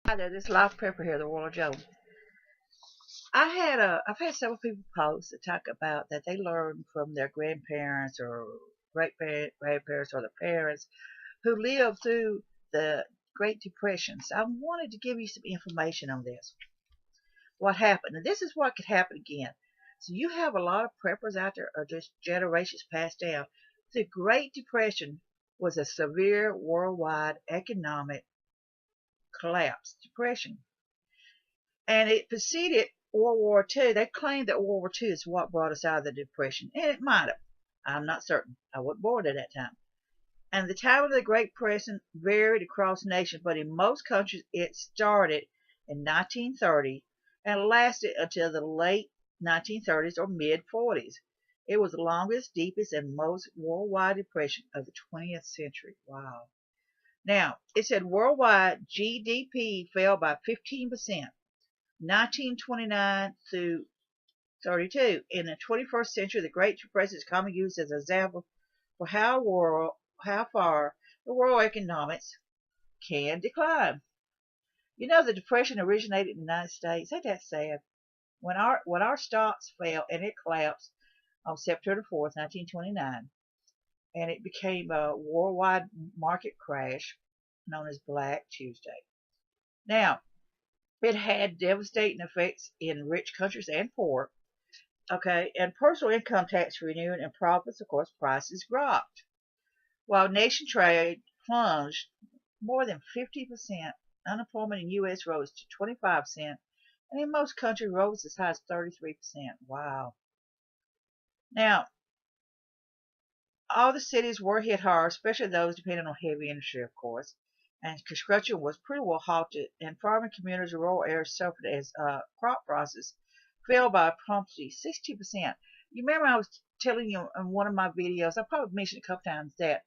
Hi there, this is Life Pepper here, the Royal Joe. I've had several people post that talk about that they learned from their grandparents or grandparents or their parents who lived through the Great Depression. So I wanted to give you some information on this. What happened? And this is what could happen again. So you have a lot of preppers out there or just generations passed down. The Great Depression was a severe worldwide economic collapse, depression. And it preceded World War II. They claimed that World War II is what brought us out of the Depression, and it might have. I'm not certain. I wasn't born at that time. And the time of the Great Depression varied across nations, but in most countries it started in 1930 and lasted until the late 1930s or mid 40s. It was the longest, deepest, and most worldwide depression of the 20th century. Wow. Now, it said worldwide GDP fell by 15%. 1929 through 32. In the 21st century, the Great Depression is commonly used as an example for how far the world economics can decline. You know, the Depression originated in the United States. Ain't that sad? When our stocks fell and it collapsed on September 4th, 1929, and it became a worldwide market crash known as Black Tuesday. Now, it had devastating effects in rich countries and poor. Okay, and personal income tax renewed and profits, of course, prices dropped. While nation trade plunged more than 50%, unemployment in the U.S. rose to 25%, and in most countries rose as high as 33%. Wow. Now, all the cities were hit hard, especially those depending on heavy industry, of course. And construction was pretty well halted, and farming communities in rural areas suffered as crop prices fell by promptly 60%. You remember I was telling you in one of my videos, I probably mentioned a couple times, that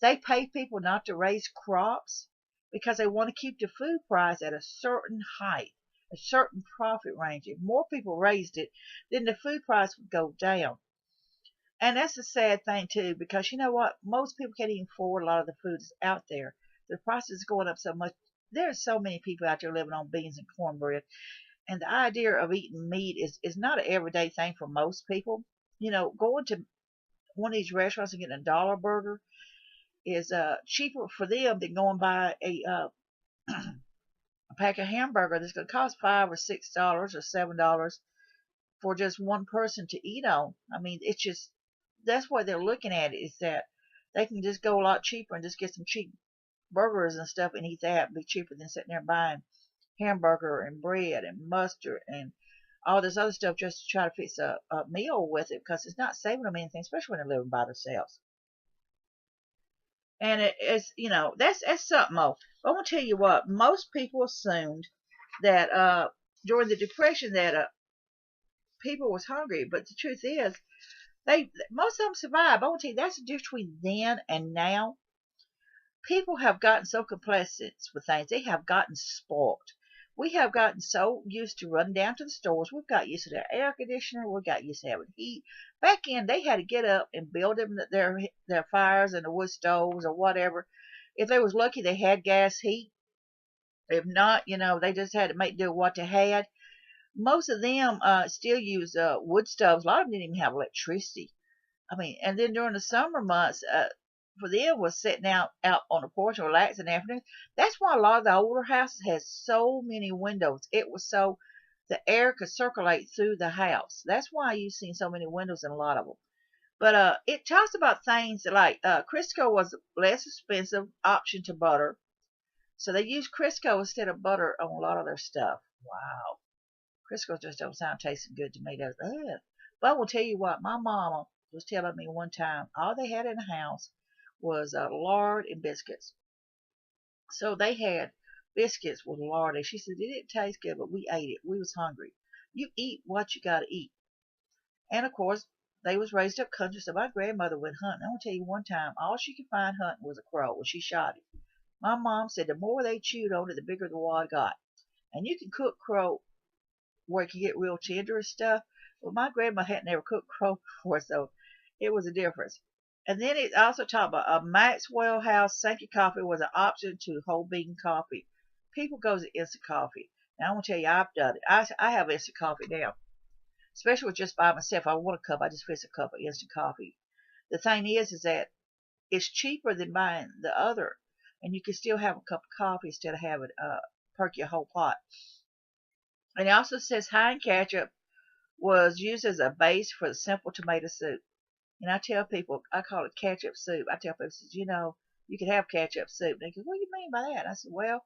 they pay people not to raise crops because they want to keep the food price at a certain height, a certain profit range. If more people raised it, then the food price would go down. And that's a sad thing too, because you know what? Most people can't even afford a lot of the food that's out there. The prices are going up so much. There's so many people out there living on beans and cornbread, and the idea of eating meat is not an everyday thing for most people. You know, going to one of these restaurants and getting a dollar burger is cheaper for them than going by a pack of hamburger that's going to cost $5 or $6 or $7 for just one person to eat on. I mean, it's just that's what they're looking at, is that they can just go a lot cheaper and just get some cheap burgers and stuff and eat that. Be cheaper than sitting there buying hamburger and bread and mustard and all this other stuff just to try to fix a meal with it, because it's not saving them anything, especially when they're living by themselves. And it's, you know, that's something else. But I'm gonna tell you what, most people assumed that during the depression that people was hungry, but the truth is they most of them survived. I want to tell you that's the difference between then and now. People have gotten so complacent with things. They have gotten spoiled. We have gotten so used to running down to the stores. We've got used to their air conditioner. We've got used to having heat. Back in, they had to get up and build them their fires and the wood stoves or whatever. If they was lucky, they had gas heat. If not, you know, they just had to make do with what they had. Most of them still use wood stoves. A lot of them didn't even have electricity. I mean, and then during the summer months, for them was sitting out on the porch and relaxing in the afternoon. That's why a lot of the older houses has so many windows. It was so the air could circulate through the house. That's why you've seen so many windows in a lot of them. But it talks about things like Crisco was a less expensive option to butter, so they use Crisco instead of butter on a lot of their stuff. Wow, Crisco just don't sound tasting good to me. Does it? But I will tell you what, my mama was telling me one time all they had in the house was lard and biscuits. So they had biscuits with lard, and she said it didn't taste good, but we ate it. We was hungry. You eat what you got to eat. And of course, they was raised up country, so my grandmother went hunting. I'm gonna tell you one time, all she could find hunting was a crow, and she shot it. My mom said the more they chewed on it, the bigger the wad got. And you can cook crow where it can get real tender and stuff. But my grandma had never cooked crow before, so it was a difference. And then it also talked about a Maxwell House Sankey coffee was an option to whole bean coffee. People go to instant coffee. Now, I'm going to tell you, I've done it. I have instant coffee now, especially with just by myself. I want a cup, I just fix a cup of instant coffee. The thing is that it's cheaper than buying the other, and you can still have a cup of coffee instead of having perk your whole pot. And it also says Heinz ketchup was used as a base for the simple tomato soup. And I tell people, I call it ketchup soup. I tell people, you can have ketchup soup. And they go, what do you mean by that? I said, well,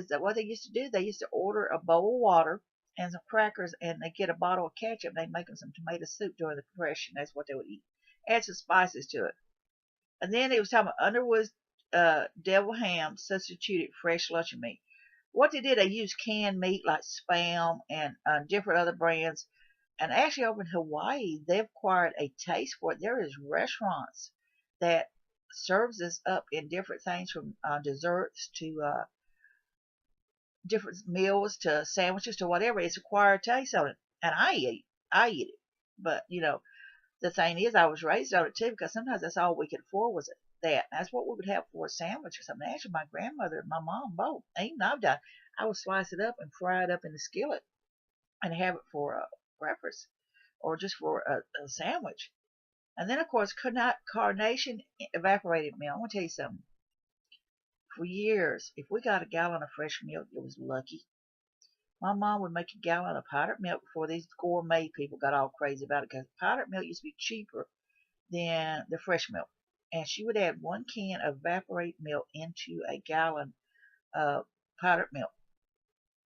that what they used to do, they used to order a bowl of water and some crackers, and they get a bottle of ketchup, and they make them some tomato soup during the Depression. That's what they would eat. Add some spices to it. And then it was talking about Underwood's devil ham substituted fresh luncheon meat. What they did, they used canned meat like Spam and different other brands. And actually, over in Hawaii, they've acquired a taste for it. There is restaurants that serves this up in different things, from desserts to different meals to sandwiches to whatever. It's acquired taste on it, and I eat it. But the thing is, I was raised on it too, because sometimes that's all we could afford was that. That's what we would have for a sandwich or something. Actually, my grandmother and my mom both, even I've done, I would slice it up and fry it up in the skillet and have it for breakfast or just for a sandwich. And then, of course, Carnation evaporated milk. I want to tell you something. For years, if we got a gallon of fresh milk, it was lucky. My mom would make a gallon of powdered milk before these gourmet people got all crazy about it, because powdered milk used to be cheaper than the fresh milk. And she would add 1 can of evaporated milk into a gallon of powdered milk.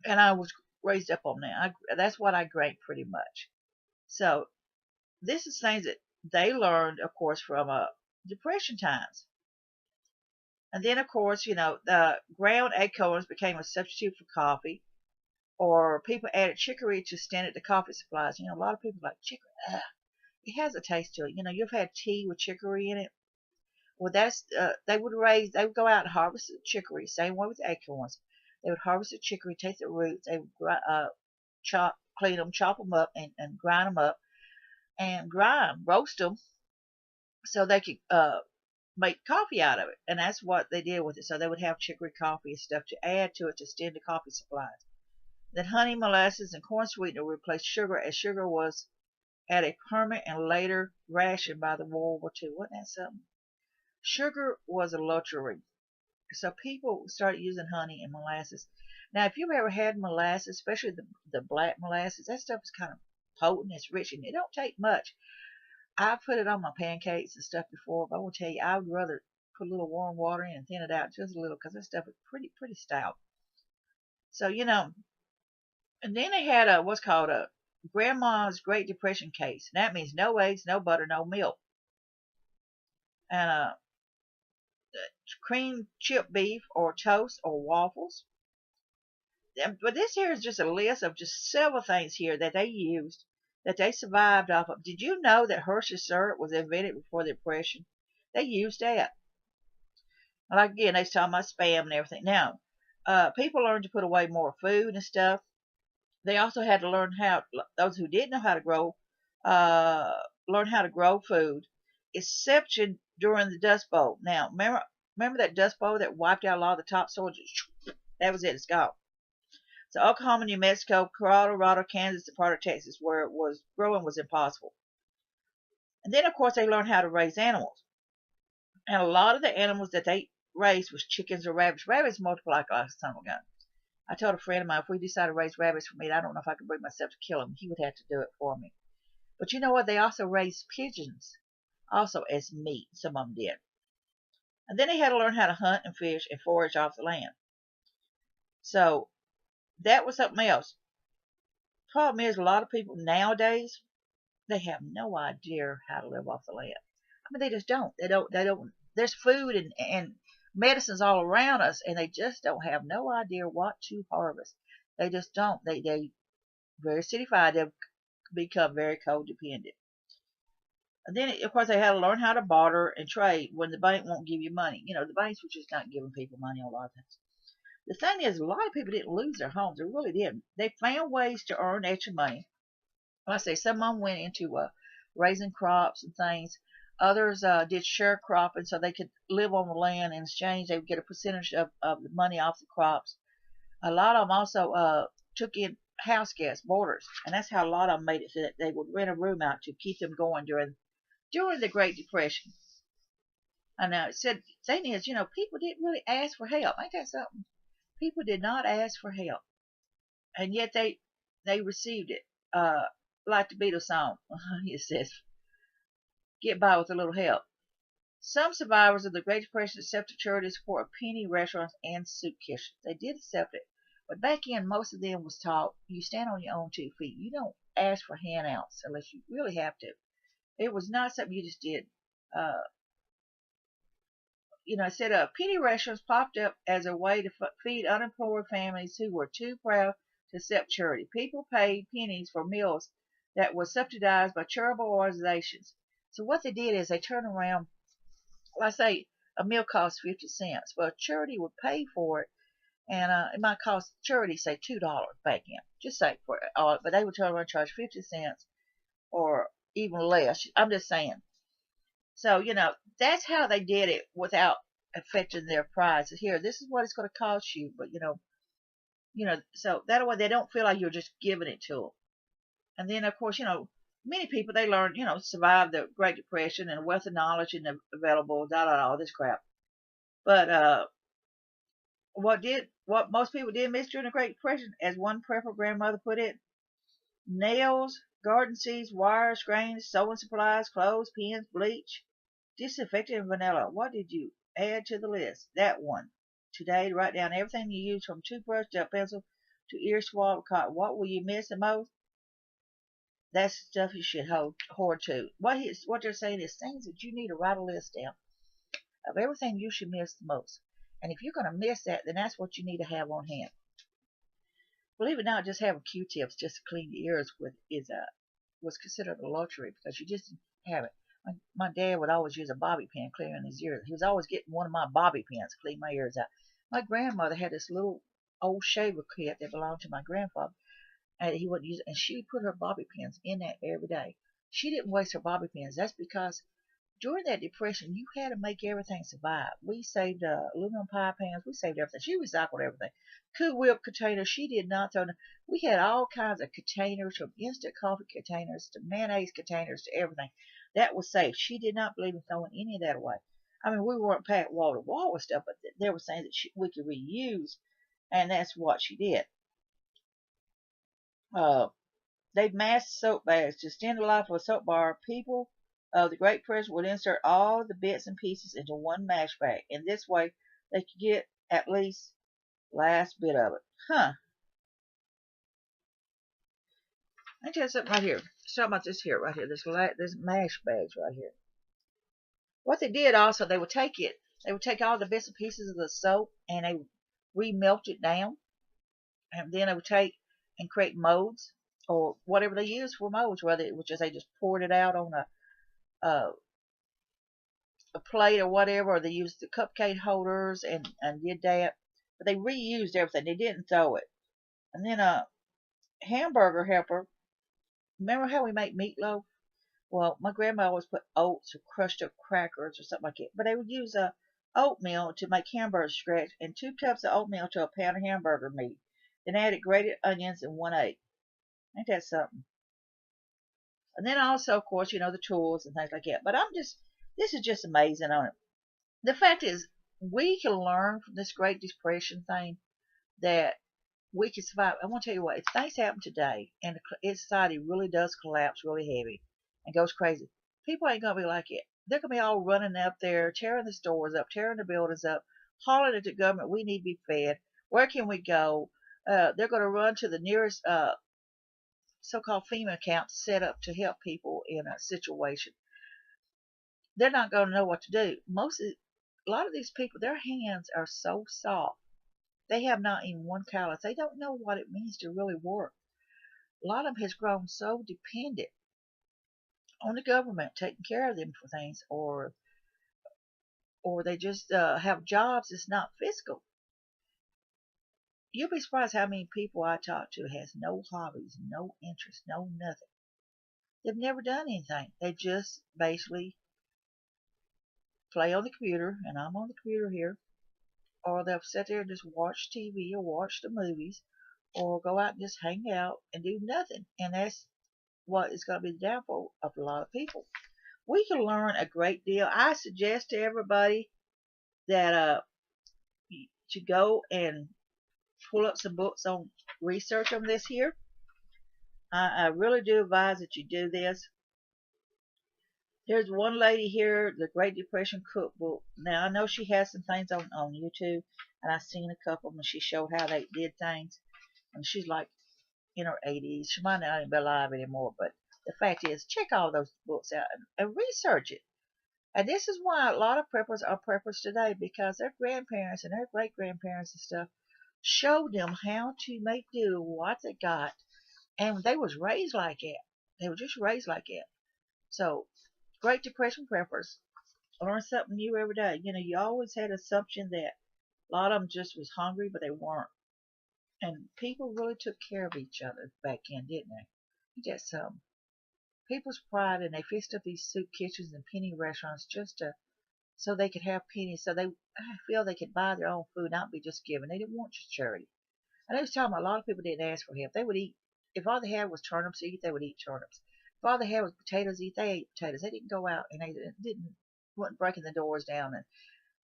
And I was raised up on that. That's what I drank pretty much. So this is things that they learned, of course, from Depression times. And then, of course, the ground acorns became a substitute for coffee, or people added chicory to standard the coffee supplies. A lot of people like chicory. It has a taste to it. You've had tea with chicory in it. Well, they would go out and harvest the chicory, same way with acorns. They would harvest the chicory, take the roots, they would clean them, chop them up, and grind them up, and roast them, so they could make coffee out of it. And that's what they did with it. So they would have chicory coffee and stuff to add to it to extend the coffee supplies. Then honey, molasses, and corn sweetener replaced sugar, as sugar was at a permanent and later ration by the World War II. Wasn't that something? Sugar was a luxury. So people started using honey and molasses. Now, if you've ever had molasses, especially the black molasses, that stuff is kind of potent. It's rich, and it don't take much. I've put it on my pancakes and stuff before, but I will tell you, I would rather put a little warm water in and thin it out just a little, because that stuff is pretty stout. So, and then they had what's called a Grandma's Great Depression case. And that means no eggs, no butter, no milk. And cream chip beef or toast or waffles. But this here is just a list of just several things here that they used, that they survived off of. Did you know that Hershey's syrup was invented before the Depression? They used that. Like again, they was talking about Spam and everything. Now, people learned to put away more food and stuff. They also had to learn those who didn't know how to grow, learn how to grow food, exception during the Dust Bowl. Now, remember that Dust Bowl that wiped out a lot of the topsoil? That was it. It's gone. So Oklahoma, New Mexico, Colorado, Kansas, and part of Texas, where it was growing was impossible. And then, of course, they learned how to raise animals. And a lot of the animals that they raised was chickens or rabbits. Rabbits multiply like a son of a gun. I told a friend of mine, if we decide to raise rabbits for meat, I don't know if I could bring myself to kill them. He would have to do it for me. But you know what? They also raised pigeons, also as meat. Some of them did. And then they had to learn how to hunt and fish and forage off the land. So that was something else. Problem is, a lot of people nowadays, they have no idea how to live off the land. I mean, they just don't. They don't. There's food and medicines all around us, and they just don't have no idea what to harvest. They just don't. They very cityfied. They've become very codependent. And then, of course, they had to learn how to barter and trade when the bank won't give you money. The banks were just not giving people money on a lot of things. The thing is, a lot of people didn't lose their homes. They really didn't. They found ways to earn extra money. Like I say, some of them went into raising crops and things. Others did sharecropping, so they could live on the land. In exchange, they would get a percentage of the money off the crops. A lot of them also took in house guests, boarders, and that's how a lot of them made it so that they would rent a room out to keep them going during the Great Depression. And it said thing is, people didn't really ask for help. Ain't that something? People did not ask for help, and yet they received it. Like the Beatles song, it says, "Get by with a little help." Some survivors of the Great Depression accepted charity support of penny restaurants and soup kitchens. They did accept it, but back in, most of them was taught you stand on your own 2 feet. You don't ask for handouts unless you really have to. It was not something you just did. Uh, I said penny restaurants popped up as a way to feed unemployed families who were too proud to accept charity. People paid pennies for meals that were subsidized by charitable organizations. So what they did is they turned around. Let's say a meal costs 50 cents. Well, charity would pay for it, and it might cost charity, say, $2 back in. Just say for it. But they would turn around and charge 50 cents or even less. I'm just saying. So, that's how they did it without affecting their price. Here, this is what it's going to cost you, but so that way they don't feel like you're just giving it to them. And then, of course, many people they learn, survive the Great Depression and wealth of knowledge and available, all this crap. But what most people did miss during the Great Depression, as one prepper grandmother put it, nails, garden seeds, wires, grains, sewing supplies, clothes, pens, bleach, disinfectant, and vanilla. What did you add to the list? That one. Today, write down everything you use from toothbrush to pencil to ear swab cotton. What will you miss the most? That's stuff you should hoard to. What they're saying is things that you need to write a list down of everything you should miss the most. And if you're going to miss that, then that's what you need to have on hand. Believe it or not, just having Q-tips just to clean your ears with was considered a luxury because you just didn't have it. My dad would always use a bobby pin cleaning his ears. He was always getting one of my bobby pins to clean my ears out. My grandmother had this little old shaver kit that belonged to my grandfather, and he would use it, and she put her bobby pins in that every day. She didn't waste her bobby pins. That's because during that depression, you had to make everything survive. We saved aluminum pie pans. We saved everything. She recycled everything. Cool Whip containers. She did not throw. We had all kinds of containers, from instant coffee containers to mayonnaise containers to everything. That was safe. She did not believe in throwing any of that away. I mean, we weren't packed wall to wall with stuff, but there were things that we could reuse, and that's what she did. Uh, they masked soap bags. To extend the life of a soap bar, people of the Great Depression would insert all the bits and pieces into one mash bag. In this way, they could get at least last bit of it. Huh. Let me tell you something right here. Talk about this here, right here. This mash bags right here. What they did also, they would take it. They would take all the bits and pieces of the soap and they would remelt it down. And then they would take and create molds or whatever they used for molds, whether it was just they just poured it out on uh, a plate or whatever, or they used the cupcake holders and did that. But they reused everything. They didn't throw it. And then a hamburger helper. Remember how we make meatloaf? Well, my grandma always put oats or crushed up crackers or something like that. But they would use oatmeal to make hamburger scratch and 2 cups of oatmeal to a pound of hamburger meat. Then added grated onions and 1 egg. Ain't that something? And then also, of course, the tools and things like that. But this is just amazing on it. The fact is, we can learn from this Great Depression thing that we can survive. I want to tell you what, if things happen today and society really does collapse really heavy and goes crazy, people ain't going to be like it. They're going to be all running up there, tearing the stores up, tearing the buildings up, hollering at the government, we need to be fed. Where can we go? They're going to run to the nearest so-called FEMA account set up to help people in a situation. They're not going to know what to do. A lot of these people, their hands are so soft. They have not even one callus. They don't know what it means to really work. A lot of them has grown so dependent on the government taking care of them for things, or they just have jobs that's not fiscal. You'll be surprised how many people I talk to has no hobbies, no interest, no nothing. They've never done anything. They just basically play on the computer, and I'm on the computer here, or they'll sit there and just watch TV or watch the movies or go out and just hang out and do nothing. And that's what is going to be the downfall of a lot of people. We can learn a great deal. I suggest to everybody that to go and pull up some books on research on this here. I really do advise that you do this. There's one lady here, the Great Depression Cookbook. Now, I know she has some things on YouTube, and I've seen a couple of them, and she showed how they did things. And she's like in her 80s. She might not even be alive anymore, but the fact is, check all those books out and research it. And this is why a lot of preppers are preppers today, because their grandparents and their great grandparents and stuff showed them how to make do with what they got, and they was raised like it. They were just raised like it. So, Great Depression preppers learn something new every day. You know, you always had assumption that a lot of them just was hungry, but they weren't. And people really took care of each other back then, didn't they? Just people's pride, and they fixed up these soup kitchens and penny restaurants just to so they could have pennies, so they I feel they could buy their own food, not be just given. They didn't want just charity. And I was telling them a lot of people didn't ask for help. They would eat if all they had was turnips to eat, they would eat turnips. If all they had was potatoes to eat, they ate potatoes. They didn't go out and they didn't wasn't breaking the doors down and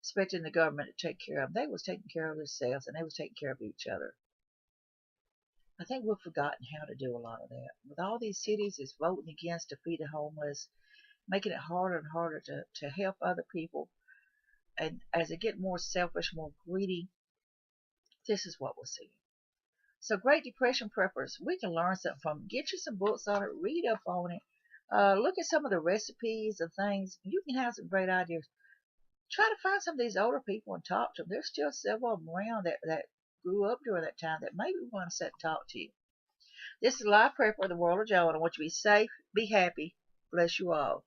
expecting the government to take care of them. They was taking care of themselves and they was taking care of each other. I think we've forgotten how to do a lot of that. With all these cities is voting against to feed the homeless, making it harder and harder to help other people. And as they get more selfish, more greedy, this is what we're seeing. So Great Depression preppers, we can learn something from them. Get you some books on it, read up on it, look at some of the recipes and things. You can have some great ideas. Try to find some of these older people and talk to them. There's still several of them around that grew up during that time that maybe want to sit and talk to you. This is Live Prepper of the World of Joe, and I want you to be safe, be happy. Bless you all.